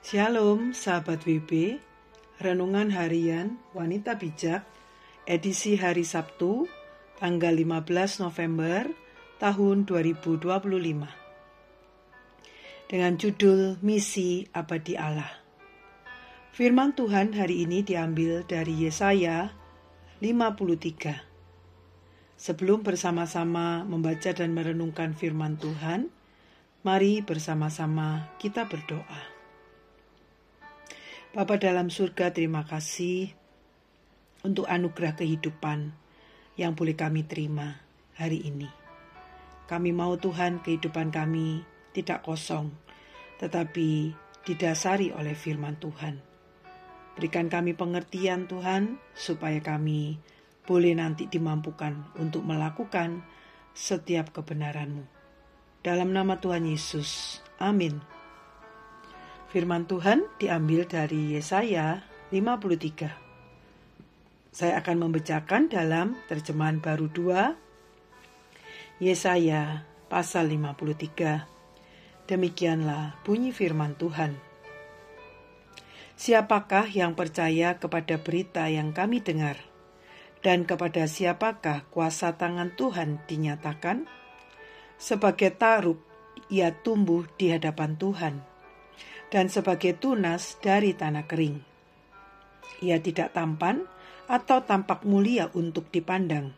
Shalom sahabat WB, Renungan Harian Wanita Bijak, edisi hari Sabtu, tanggal 15 November tahun 2025. Dengan judul Misi Abadi Allah. Firman Tuhan hari ini diambil dari Yesaya 53. Sebelum bersama-sama membaca dan merenungkan firman Tuhan, mari bersama-sama kita berdoa. Bapa dalam surga, terima kasih untuk anugerah kehidupan yang boleh kami terima hari ini. Kami mau Tuhan kehidupan kami tidak kosong, tetapi didasari oleh firman Tuhan. Berikan kami pengertian Tuhan, supaya kami boleh nanti dimampukan untuk melakukan setiap kebenaran-Mu. Dalam nama Tuhan Yesus, amin. Firman Tuhan diambil dari Yesaya 53. Saya akan membacakan dalam terjemahan baru 2, Yesaya pasal 53. Demikianlah bunyi firman Tuhan. Siapakah yang percaya kepada berita yang kami dengar? Dan kepada siapakah kuasa tangan Tuhan dinyatakan? Sebagai taruk, ia tumbuh di hadapan Tuhan, dan sebagai tunas dari tanah kering. Ia tidak tampan atau tampak mulia untuk dipandang,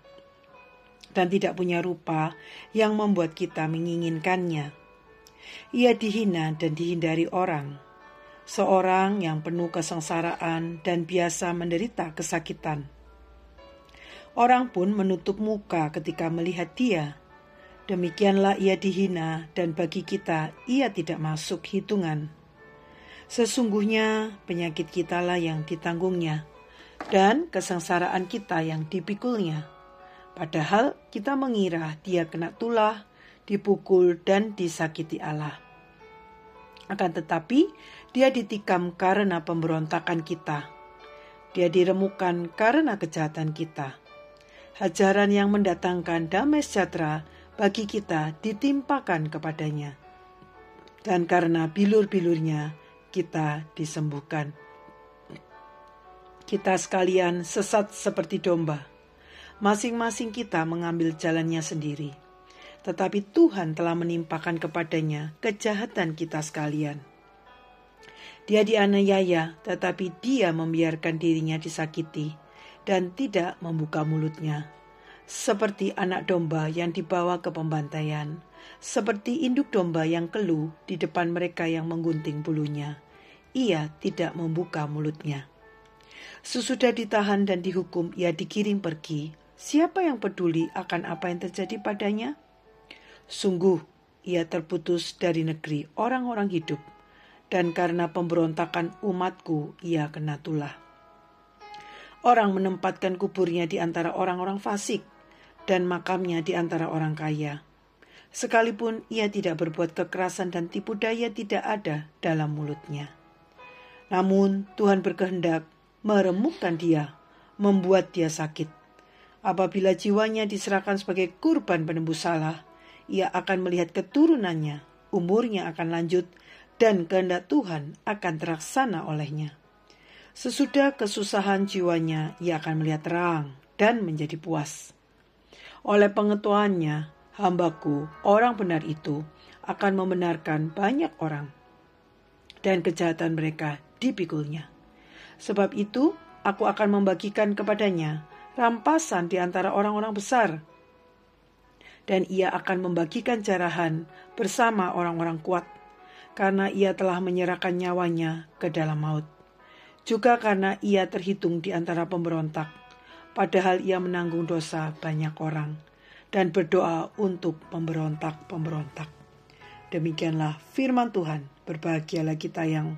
dan tidak punya rupa yang membuat kita menginginkannya. Ia dihina dan dihindari orang, seorang yang penuh kesengsaraan dan biasa menderita kesakitan. Orang pun menutup muka ketika melihat dia. Demikianlah ia dihina, dan bagi kita ia tidak masuk hitungan. Sesungguhnya penyakit kitalah yang ditanggungnya, dan kesengsaraan kita yang dipikulnya. Padahal kita mengira dia kena tulah, dipukul dan disakiti Allah. Akan tetapi dia ditikam karena pemberontakan kita. Dia diremukan karena kejahatan kita. Hajaran yang mendatangkan damai sejahtera bagi kita ditimpakan kepadanya. Dan karena bilur-bilurnya kita disembuhkan. Kita sekalian sesat seperti domba. Masing-masing kita mengambil jalannya sendiri. Tetapi Tuhan telah menimpakan kepadanya kejahatan kita sekalian. Dia dianiaya, tetapi dia membiarkan dirinya disakiti dan tidak membuka mulutnya. Seperti anak domba yang dibawa ke pembantaian, seperti induk domba yang keluh di depan mereka yang menggunting bulunya, ia tidak membuka mulutnya. Sesudah ditahan dan dihukum, ia dikirim pergi. Siapa yang peduli akan apa yang terjadi padanya? Sungguh, ia terputus dari negeri orang-orang hidup, dan karena pemberontakan umatku, ia kena tulah. Orang menempatkan kuburnya di antara orang-orang fasik, dan makamnya di antara orang kaya. Sekalipun ia tidak berbuat kekerasan dan tipu daya tidak ada dalam mulutnya. Namun Tuhan berkehendak meremukkan dia, membuat dia sakit. Apabila jiwanya diserahkan sebagai kurban penembus salah, ia akan melihat keturunannya, umurnya akan lanjut, dan kehendak Tuhan akan terlaksana olehnya. Sesudah kesusahan jiwanya, ia akan melihat terang dan menjadi puas. Oleh pengetahuannya, hambaku, orang benar itu, akan membenarkan banyak orang, dan kejahatan mereka dipikulnya. Sebab itu, aku akan membagikan kepadanya rampasan di antara orang-orang besar, dan ia akan membagikan jarahan bersama orang-orang kuat, karena ia telah menyerahkan nyawanya ke dalam maut. Juga karena ia terhitung di antara pemberontak, padahal ia menanggung dosa banyak orang, dan berdoa untuk pemberontak-pemberontak. Demikianlah firman Tuhan. Berbahagialah kita yang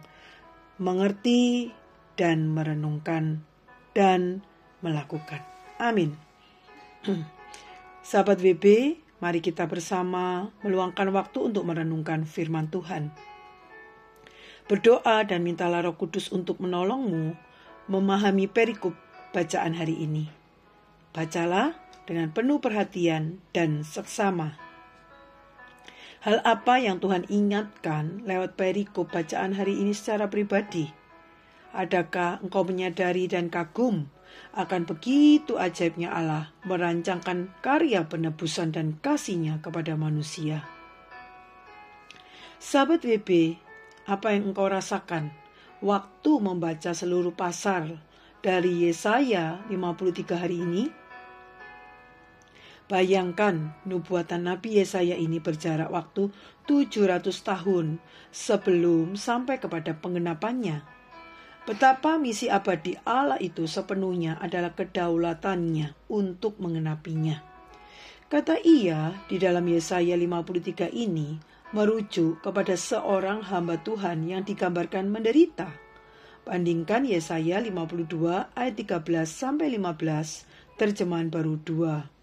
mengerti dan merenungkan dan melakukan. Amin. Sahabat WB, mari kita bersama meluangkan waktu untuk merenungkan firman Tuhan. Berdoa dan mintalah Roh Kudus untuk menolongmu memahami perikop bacaan hari ini. Bacalah dengan penuh perhatian dan seksama. Hal apa yang Tuhan ingatkan lewat perikop bacaan hari ini secara pribadi? Adakah engkau menyadari dan kagum akan begitu ajaibnya Allah merancangkan karya penebusan dan kasih-Nya kepada manusia? Sahabat WB, apa yang engkau rasakan waktu membaca seluruh pasal dari Yesaya 53 hari ini? Bayangkan nubuatan Nabi Yesaya ini berjarak waktu 700 tahun sebelum sampai kepada penggenapannya. Betapa misi abadi Allah itu sepenuhnya adalah kedaulatannya untuk mengenapinya. Kata ia di dalam Yesaya 53 ini merujuk kepada seorang hamba Tuhan yang digambarkan menderita. Bandingkan Yesaya 52 ayat 13-15 terjemahan baru 2.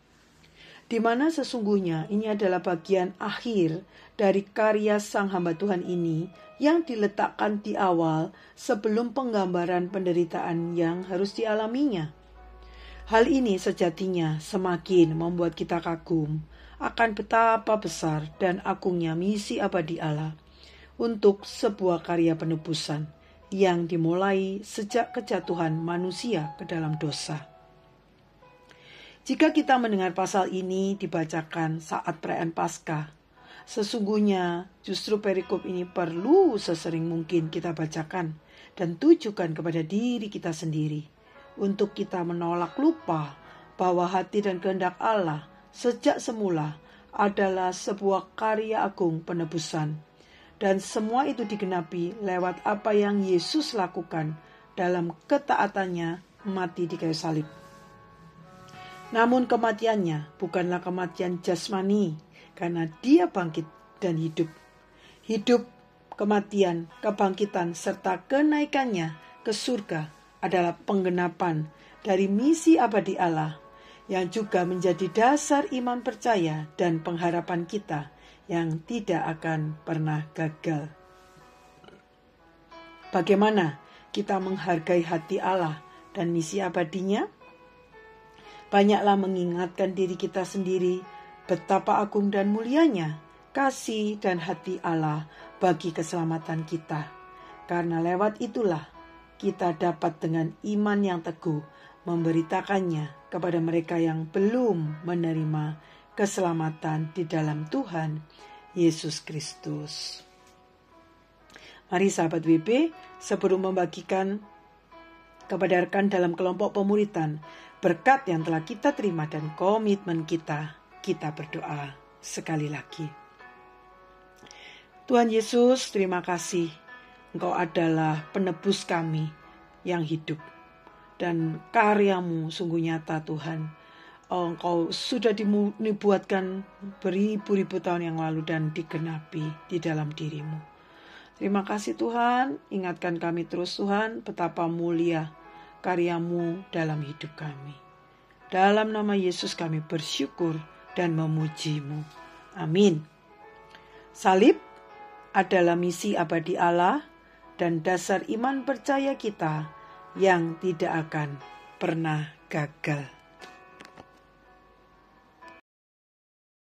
Di mana sesungguhnya ini adalah bagian akhir dari karya sang hamba Tuhan ini yang diletakkan di awal sebelum penggambaran penderitaan yang harus dialaminya. Hal ini sejatinya semakin membuat kita kagum akan betapa besar dan agungnya misi abadi Allah untuk sebuah karya penebusan yang dimulai sejak kejatuhan manusia ke dalam dosa. Jika kita mendengar pasal ini dibacakan saat perayaan Paskah, sesungguhnya justru perikop ini perlu sesering mungkin kita bacakan dan tujukan kepada diri kita sendiri untuk kita menolak lupa bahwa hati dan kehendak Allah sejak semula adalah sebuah karya agung penebusan, dan semua itu digenapi lewat apa yang Yesus lakukan dalam ketaatannya mati di kayu salib. Namun kematiannya bukanlah kematian jasmani, karena dia bangkit dan hidup. Hidup, kematian, kebangkitan, serta kenaikannya ke surga adalah penggenapan dari misi abadi Allah yang juga menjadi dasar iman percaya dan pengharapan kita yang tidak akan pernah gagal. Bagaimana kita menghargai hati Allah dan misi abadinya? Banyaklah mengingatkan diri kita sendiri betapa agung dan mulianya kasih dan hati Allah bagi keselamatan kita. Karena lewat itulah kita dapat dengan iman yang teguh memberitakannya kepada mereka yang belum menerima keselamatan di dalam Tuhan Yesus Kristus. Mari sahabat WB, sebelum membagikan kepada rekan dalam kelompok pemuritan berkat yang telah kita terima dan komitmen kita berdoa sekali lagi. Tuhan Yesus, terima kasih. Engkau adalah penebus kami yang hidup. Dan karya-Mu sungguh nyata Tuhan. Engkau sudah dinubuatkan beribu-ribu tahun yang lalu dan digenapi di dalam diri-Mu. Terima kasih Tuhan, ingatkan kami terus Tuhan betapa mulia karya-Mu dalam hidup kami. Dalam nama Yesus kami bersyukur dan memuji-Mu. Amin. Salib adalah misi abadi Allah dan dasar iman percaya kita yang tidak akan pernah gagal.